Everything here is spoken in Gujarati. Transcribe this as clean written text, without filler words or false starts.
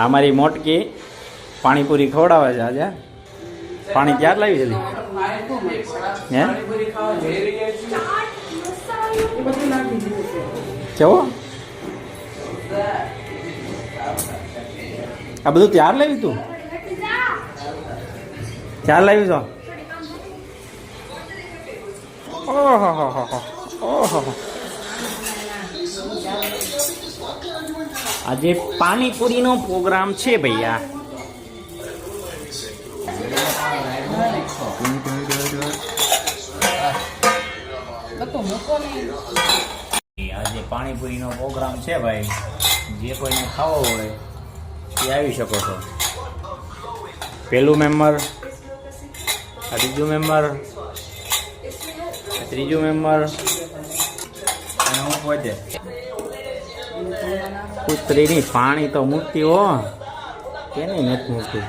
આ મારી મોટકી પાણીપુરી ખવડાવે છે આજે. પાણી ક્યાં લાવી જલ્દી હે કેવો આ બધું ત્યાર લાવી તું ક્યાં લાવી છો ઓહો આજે પાણીપુરીનો પ્રોગ્રામ છે ભૈયા. આજે પાણીપુરીનો પ્રોગ્રામ છે ભાઈ. જે કોઈને ખાવો હોય એ આવી શકો છો. પહેલું મેમ્બર, આ બીજું મેમ્બર, આ ત્રીજું મેમ્બર અને હું પહોંચે કૂતરીની પાણી તો મૂકતી હો કે નહીં નથી મૂકતી.